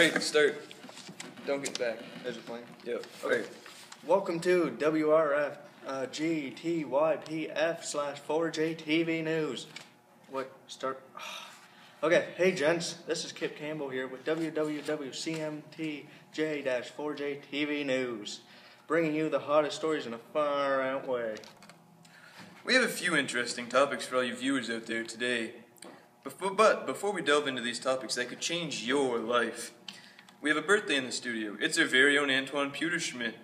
Alright, start. Don't get back. There's a plane. Yep. Okay. Welcome to WRF GTYPF/4J TV News. What? Start. Okay. Hey, gents. This is Kip Campbell here with WWWCMTJ-4J TV News, bringing you the hottest stories in a far-out way. We have a few interesting topics for all you viewers out there today. But before we delve into these topics that could change your life, we have a birthday in the studio. It's our very own Antoine Pewterschmidt.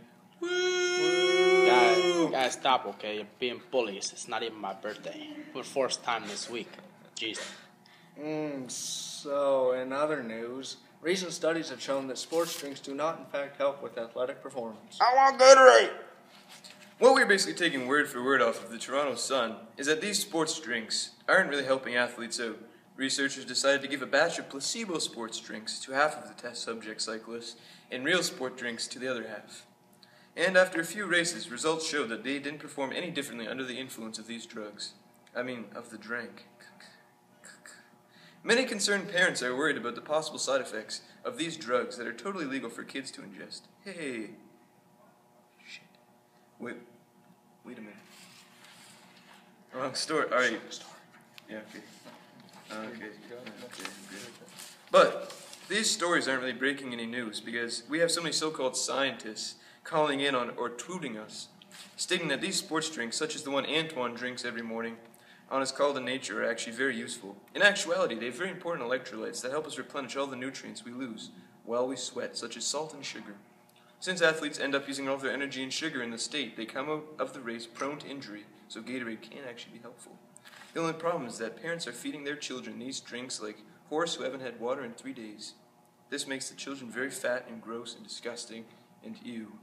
Woo! Guys, stop, okay? You're being bullies. It's not even my birthday. For the first time this week. Jeez. So, in other news, recent studies have shown that sports drinks do not, in fact, help with athletic performance. I want Gatorade! What we're basically taking word for word off of the Toronto Sun is that these sports drinks aren't really helping athletes out. Researchers decided to give a batch of placebo sports drinks to half of the test subject cyclists and real sport drinks to the other half. And after a few races, results showed that they didn't perform any differently under the influence of these drugs. Of the drink. Many concerned parents are worried about the possible side effects of these drugs that are totally legal for kids to ingest. Hey. Shit. Wait a minute. Wrong story. Alright. Yeah, okay. Okay, good. But these stories aren't really breaking any news because we have so many so-called scientists calling in on or tweeting us, stating that these sports drinks, such as the one Antoine drinks every morning on his call to nature, are actually very useful. In actuality, they have very important electrolytes that help us replenish all the nutrients we lose while we sweat, such as salt and sugar. Since athletes end up using all of their energy and sugar in the state, they come out of the race prone to injury, so Gatorade can actually be helpful. The only problem is that parents are feeding their children these drinks like horse who haven't had water in 3 days. This makes the children very fat and gross and disgusting and ew.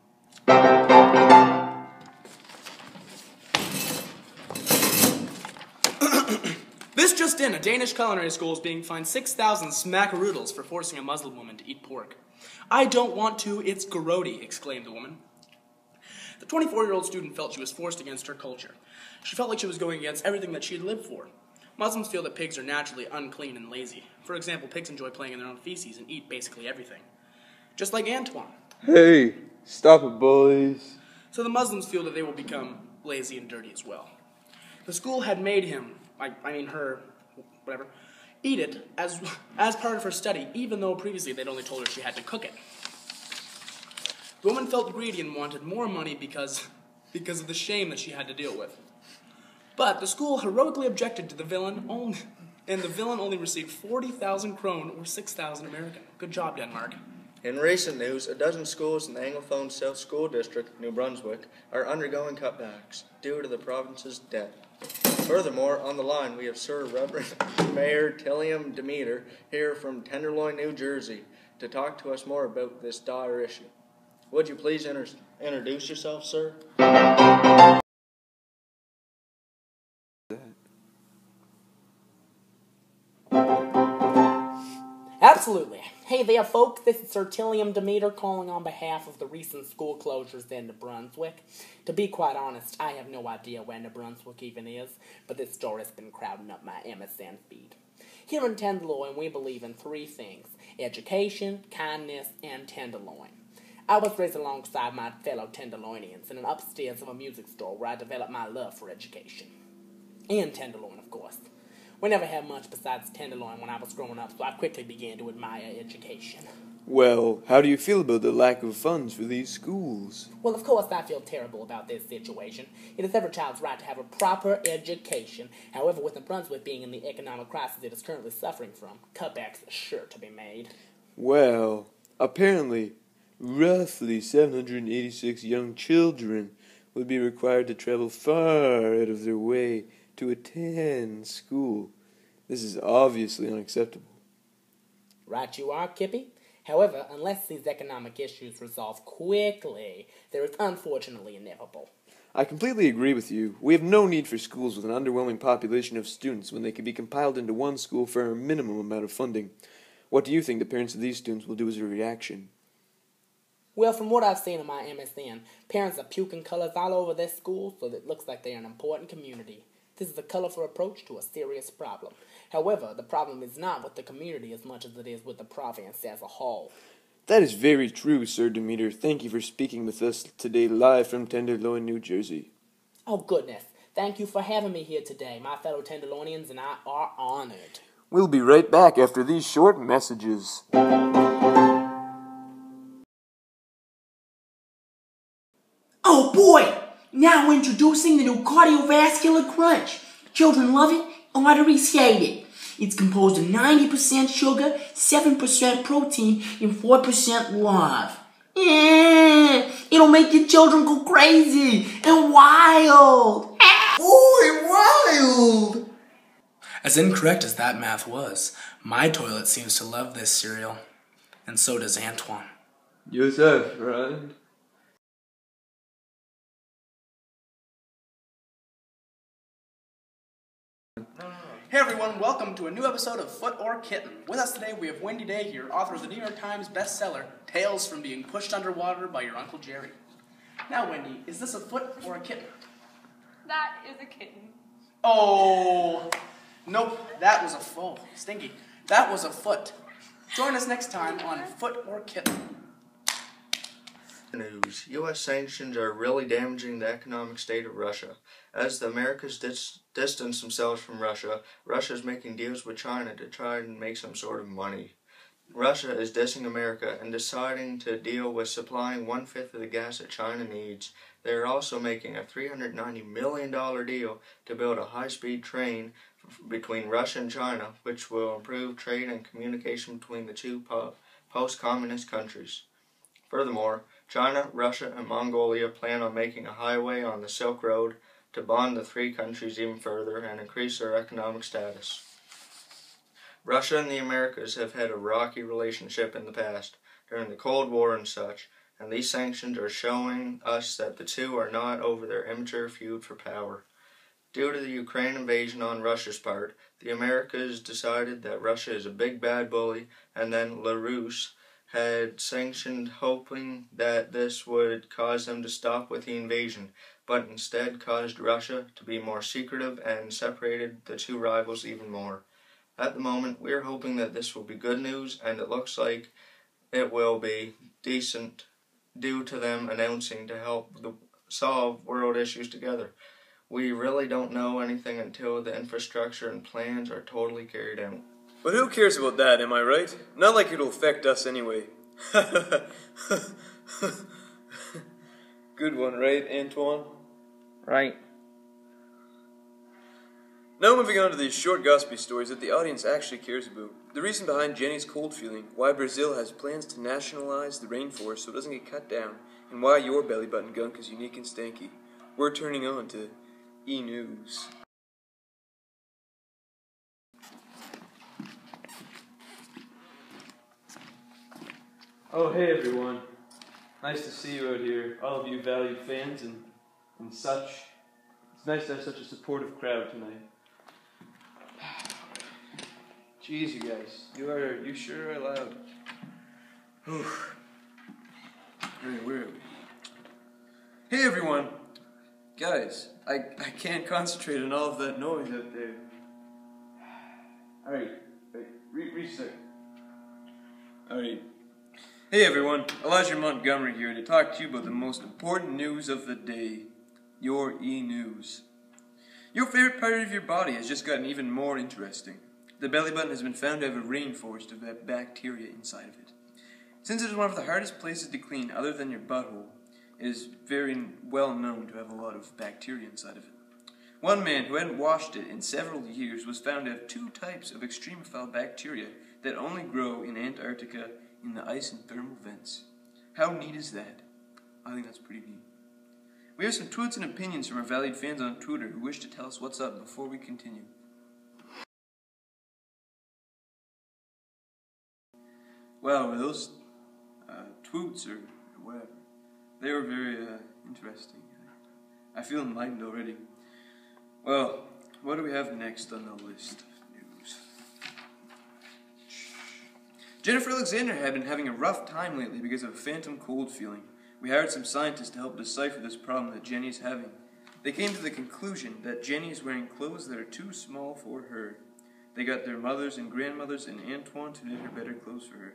This just in, a Danish culinary school is being fined 6,000 smackaroodles for forcing a Muslim woman to eat pork. "I don't want to, it's grody," exclaimed the woman. The 24-year-old student felt she was forced against her culture. She felt like she was going against everything that she had lived for. Muslims feel that pigs are naturally unclean and lazy. For example, pigs enjoy playing in their own feces and eat basically everything. Just like Antoine. Hey, stop it, boys. So the Muslims feel that they will become lazy and dirty as well. The school had made her, eat it as part of her study, even though previously they'd only told her she had to cook it. The woman felt greedy and wanted more money because of the shame that she had to deal with. But the school heroically objected to the villain, and the villain only received 40,000 krone, or 6,000 American. Good job, Denmark. In recent news, a dozen schools in the Anglophone South School District, New Brunswick, are undergoing cutbacks due to the province's debt. Furthermore, on the line, we have Sir Reverend Mayor Tilliam Demeter here from Tenderloin, New Jersey, to talk to us more about this dire issue. Would you please introduce yourself, sir? Absolutely. Hey there, folks. This is Sir Tilliam Demeter calling on behalf of the recent school closures in New Brunswick. To be quite honest, I have no idea where New Brunswick even is, but this story's been crowding up my MSN feed. Here in Tenderloin, we believe in 3 things: education, kindness, and tenderloin. I was raised alongside my fellow Tenderloinians in an upstairs of a music store where I developed my love for education. And tenderloin, of course. We never had much besides tenderloin when I was growing up, so I quickly began to admire education. Well, how do you feel about the lack of funds for these schools? Well, of course I feel terrible about this situation. It is every child's right to have a proper education. However, with New Brunswick being in the economic crisis it is currently suffering from, cutbacks are sure to be made. Well, apparently, roughly 786 young children would be required to travel far out of their way to attend school. This is obviously unacceptable. Right you are, Kippy. However, unless these economic issues resolve quickly, there is unfortunately inevitable. I completely agree with you. We have no need for schools with an underwhelming population of students when they can be compiled into one school for a minimum amount of funding. What do you think the parents of these students will do as a reaction? Well, from what I've seen in my MSN, parents are puking colors all over their school so that it looks like they're an important community. This is a colorful approach to a serious problem. However, the problem is not with the community as much as it is with the province as a whole. That is very true, Sir Demeter. Thank you for speaking with us today live from Tenderloin, New Jersey. Oh, goodness. Thank you for having me here today. My fellow Tenderloinians and I are honored. We'll be right back after these short messages. Oh boy! Now introducing the new Cardiovascular Crunch. Children love it, arteries hate it. It's composed of 90% sugar, 7% protein, and 4% love. It'll make your children go crazy and wild. Oh, and wild! As incorrect as that math was, my toilet seems to love this cereal. And so does Antoine. Yourself, right? Hey everyone, welcome to a new episode of Foot or Kitten. With us today we have Wendy Day here, author of the New York Times bestseller, Tales from Being Pushed Underwater by Your Uncle Jerry. Now Wendy, is this a foot or a kitten? That is a kitten. Oh, nope, that was a foe. Stinky. That was a foot. Join us next time on Foot or Kitten. News. U.S. sanctions are really damaging the economic state of Russia. As the Americas distance themselves from Russia, Russia is making deals with China to try and make some sort of money. Russia is dissing America and deciding to deal with supplying 1/5 of the gas that China needs. They are also making a $390 million deal to build a high-speed train between Russia and China, which will improve trade and communication between the two post-communist countries. Furthermore, China, Russia, and Mongolia plan on making a highway on the Silk Road to bond the three countries even further and increase their economic status. Russia and the Americas have had a rocky relationship in the past, during the Cold War and such, and these sanctions are showing us that the two are not over their immature feud for power. Due to the Ukraine invasion on Russia's part, the Americas decided that Russia is a big bad bully, and then LaRouche had sanctioned, hoping that this would cause them to stop with the invasion, but instead caused Russia to be more secretive and separated the two rivals even more. At the moment, we are hoping that this will be good news, and it looks like it will be decent due to them announcing to help solve world issues together. We really don't know anything until the infrastructure and plans are totally carried out. But who cares about that, am I right? Not like it'll affect us anyway. Good one, right, Antoine? Right. Now moving on to these short gossipy stories that the audience actually cares about. The reason behind Jenny's cold feeling, why Brazil has plans to nationalize the rainforest so it doesn't get cut down, and why your belly button gunk is unique and stanky. We're turning on to E-News. Oh, hey everyone. Nice to see you out here, all of you valued fans and such. It's nice to have such a supportive crowd tonight. Jeez, you guys, you sure are loud. Whew. Alright, where are we? Hey everyone! Guys, I can't concentrate on all of that noise out there. Alright, restart. Alright. Hey everyone, Elijah Montgomery here to talk to you about the most important news of the day. Your E-News. Your favorite part of your body has just gotten even more interesting. The belly button has been found to have a rainforest of bacteria inside of it. Since it is one of the hardest places to clean other than your butthole, it is very well known to have a lot of bacteria inside of it. One man who hadn't washed it in several years was found to have 2 types of extremophile bacteria that only grow in Antarctica in the ice and thermal vents. How neat is that? I think that's pretty neat. We have some tweets and opinions from our valued fans on Twitter who wish to tell us what's up before we continue. Wow, those tweets or whatever, they were very interesting. I feel enlightened already. Well, what do we have next on the list of news? Jennifer Alexander had been having a rough time lately because of a phantom cold feeling. We hired some scientists to help decipher this problem that Jenny's having. They came to the conclusion that Jenny is wearing clothes that are too small for her. They got their mothers and grandmothers and Antoine to knit her better clothes for her.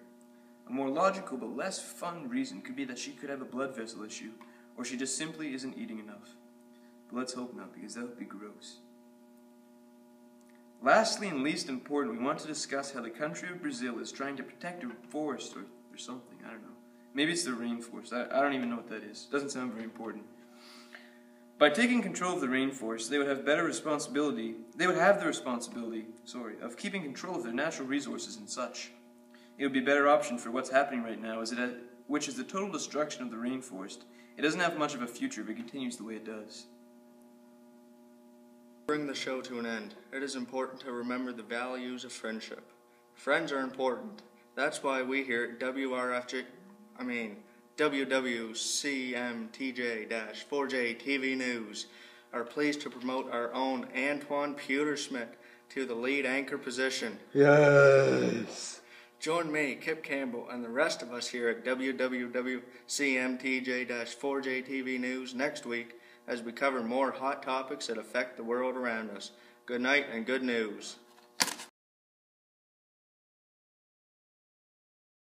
A more logical but less fun reason could be that she could have a blood vessel issue, or she just simply isn't eating enough. But let's hope not, because that would be gross. Lastly and least important, we want to discuss how the country of Brazil is trying to protect a forest or something, I don't know. Maybe it's the rainforest, I don't even know what that is. It doesn't sound very important. By taking control of the rainforest, they would have the responsibility of keeping control of their natural resources and such. It would be a better option for what's happening right now, which is the total destruction of the rainforest. It doesn't have much of a future if it continues the way it does. Bring the show to an end. It is important to remember the values of friendship. Friends are important. That's why we here at WWCMTJ-4J TV News are pleased to promote our own Antoine Pewterschmidt to the lead anchor position. Yes! Join me, Kip Campbell, and the rest of us here at WWCMTJ-4J TV News next week as we cover more hot topics that affect the world around us. Good night and good news.